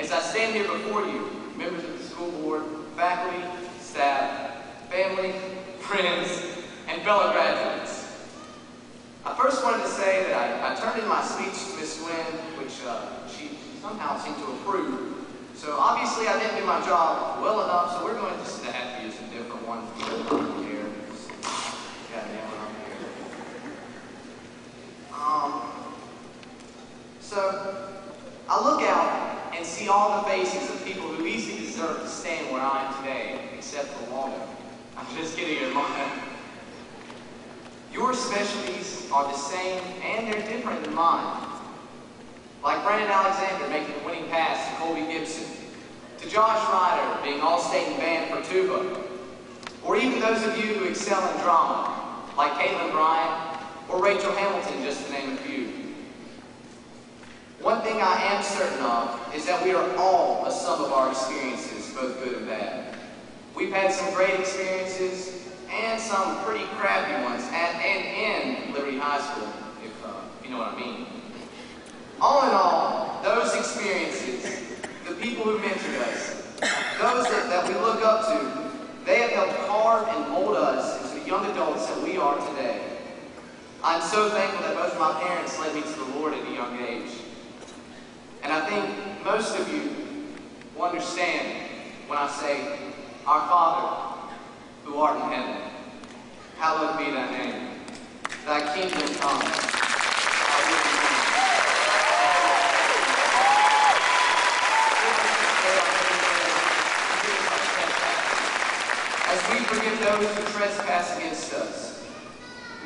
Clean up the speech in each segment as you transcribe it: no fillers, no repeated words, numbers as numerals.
As I stand here before you, members of the school board, faculty, staff, family, friends, and fellow graduates, I first wanted to say that I turned in my speech to Miss Wynn, which she somehow seemed to approve. So obviously I didn't do my job well enough, so we're going to just have to use a different one here. Goddamn one up here. So I look out and see all the faces of people who easily deserve to stand where I am today, except for Waldo. I'm just kidding, Hermana. Your specialties are the same and they're different than mine. Like Brandon Alexander making the winning pass to Colby Gibson, to Josh Ryder being All-State in band for tuba, or even those of you who excel in drama, like Caitlin Bryant or Rachel Hamilton, just to name a few. One thing I am certain of is that we are all a sum of our experiences, both good and bad. We've had some great experiences and some pretty crappy ones at and in Liberty High School, if you know what I mean. All in all, those experiences, the people who mentored us, those that we look up to, they have helped carve and mold us into the young adults that we are today. I'm so thankful that both of my parents led me to the Lord at a young age. And I think most of you will understand when I say, Our Father, who art in heaven, hallowed be thy name. Thy kingdom come. Thy will be done. As we forgive those who trespass against us,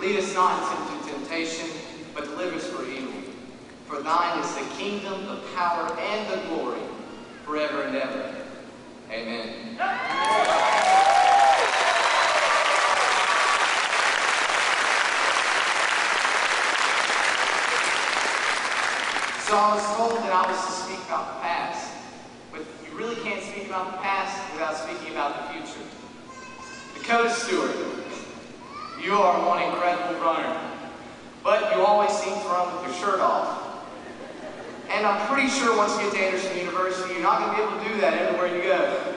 lead us not into temptation, but deliver us from evil. For thine is the kingdom, the power, and the glory, forever and ever. Amen. So I was told that I was to speak about the past, but you really can't speak about the past without speaking about the future. Dakota Stewart, you are one incredible runner, but you always seem to run with your shirt off. And I'm pretty sure once you get to Anderson University, you're not going to be able to do that everywhere you go.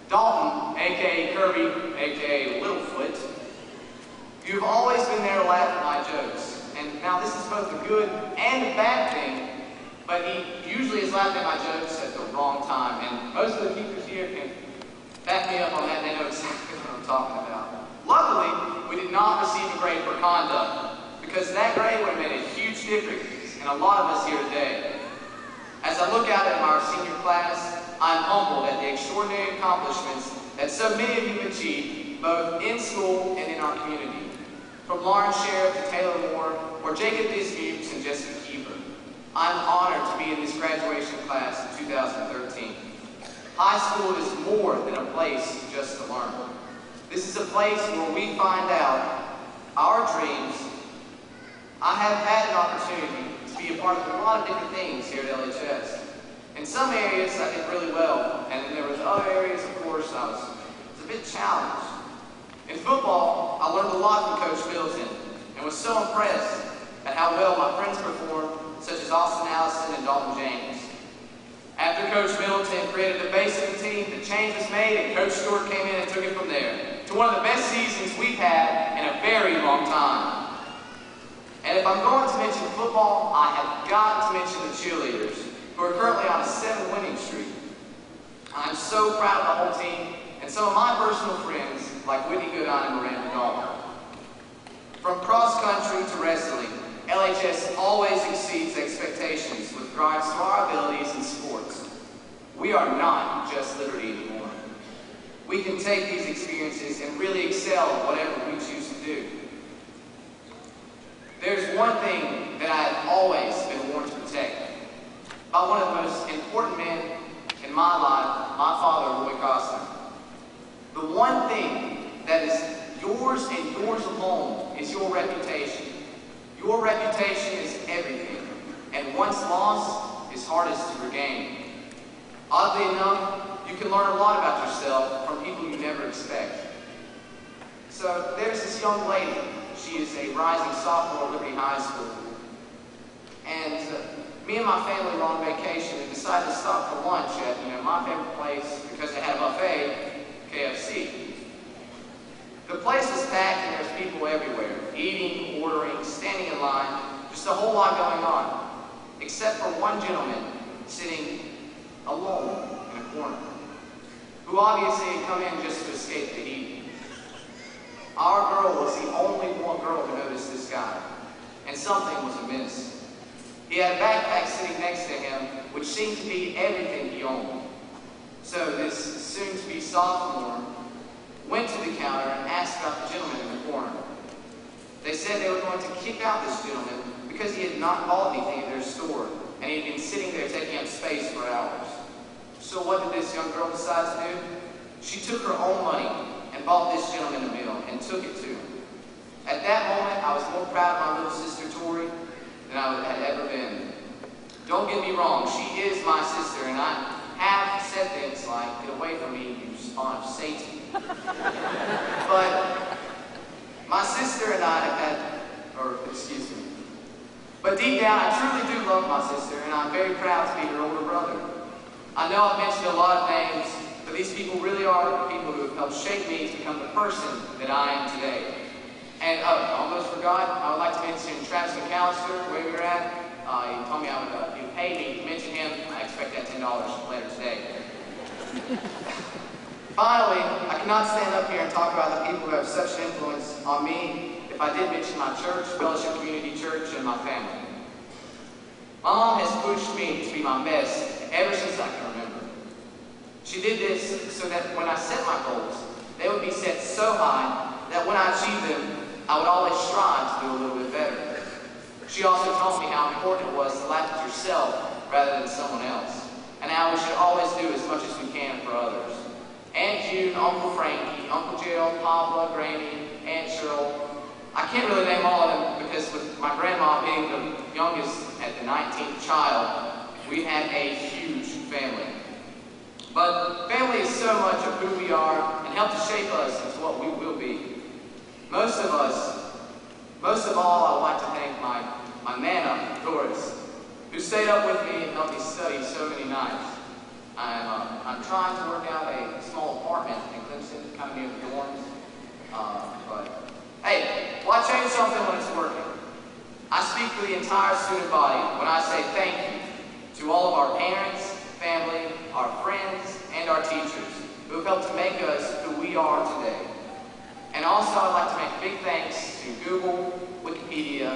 Dalton, a.k.a. Kirby, a.k.a. Littlefoot, you've always been there to laugh at my jokes. And now this is both a good and a bad thing, but he usually has laughed at my jokes at the wrong time. And most of the teachers here can back me up on that, and they know exactly what I'm talking about. Luckily, we did not receive a grade for conduct, because that grade would have made a huge difference in a lot of us here today. As I look out at our senior class, I'm humbled at the extraordinary accomplishments that so many of you have achieved, both in school and in our community. From Lauren Sheriff to Taylor Moore, or Jacob Dismukes and Jessica Keeper, I'm honored to be in this graduation class of 2013. High school is more than a place just to learn. This is a place where we find out our dreams. I have had an opportunity to be a part of a lot of different things here at LHS. In some areas I did really well, and then there was other areas, of course, I was a bit challenged. In football, I learned a lot from Coach Middleton, and was so impressed at how well my friends performed, such as Austin Allison and Dalton James. After Coach Middleton created the base of the team, the change was made, and Coach Stewart came in and took it from there to one of the best seasons we've had in a very long time. And if I'm going to mention football, I have got to mention the cheerleaders, who are currently on a 7-winning streak. I'm so proud of the whole team, and some of my personal friends, like Whitney Goodine and Miranda Dalton. From cross country to wrestling, LHS always exceeds expectations with regards to our abilities in sports. We are not just Liberty anymore. We can take these experiences and really excel at whatever we choose to do. There's one thing that I have always been warned to protect by one of the most important men in my life, my father, Roy Costner. The one thing that is yours and yours alone is your reputation. Your reputation is everything, and once lost, is hardest to regain. Oddly enough, you can learn a lot about yourself from people you never expect. So there's this young lady. She is a rising sophomore at Liberty High School. And me and my family were on vacation and decided to stop for lunch at, my favorite place because they had a buffet, KFC. The place was packed and there's people everywhere, eating, ordering, standing in line, just a whole lot going on, except for one gentleman sitting alone in a corner, who obviously had come in just to escape the heat. Our girl was the only one girl to notice this guy, and something was amiss. He had a backpack sitting next to him, which seemed to be everything he owned. So this soon-to-be sophomore went to the counter and asked about the gentleman in the corner. They said they were going to kick out this gentleman because he had not bought anything at their store, and he had been sitting there taking up space for hours. So what did this young girl decide to do? She took her own money and bought this gentleman a meal and took it to him. At that moment, I was more proud of my little sister Tori than I had ever been. Don't get me wrong, she is my sister, and I have said things like, "Get away from me, you spawn of Satan." But my sister and I have had, but deep down I truly do love my sister, and I'm very proud to be her older brother. I know I've mentioned a lot of names, but these people really are the people who have helped shape me to become the person that I am today. And I almost forgot, I would like to mention Travis McAllister, where you're at. He told me he would pay me to mention him. I expect that $10 later today. Finally, I cannot stand up here and talk about the people who have such an influence on me if I did mention my church, Fellowship Community Church, and my family. My mom has pushed me to be my best ever since I can remember. She did this so that when I set my goals, they would be set so high that when I achieved them, I would always strive to do a little bit better. She also taught me how important it was to laugh at yourself rather than someone else, and how we should always do as much as we can for others. Aunt June, Uncle Frankie, Uncle Gerald, Papa, Granny, Aunt Cheryl. I can't really name all of them because with my grandma being the youngest at the 19th child, we had a huge family. But family is so much of who we are and helped to shape us into what we will be. Most of all, I would like to thank my Nana, Doris, who stayed up with me and helped me study so many nights. I'm trying to work out a small apartment in Clemson, kind of near the dorms. But hey, why change something when it's working? I speak for the entire student body when I say thank you to all of our parents, family, our friends, and our teachers who have helped to make us who we are today. And also, I'd like to make a big thanks to Google, Wikipedia,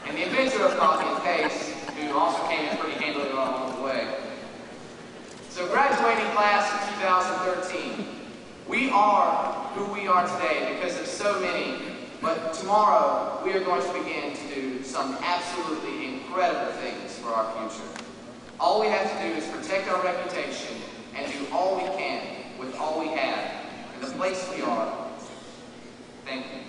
and the inventor of copy and paste, who also came in pretty handily along the way. So graduating class of 2013, we are who we are today because of so many, but tomorrow we are going to begin to do some absolutely incredible things for our future. All we have to do is protect our reputation and do all we can with all we have in the place we are. Thank you.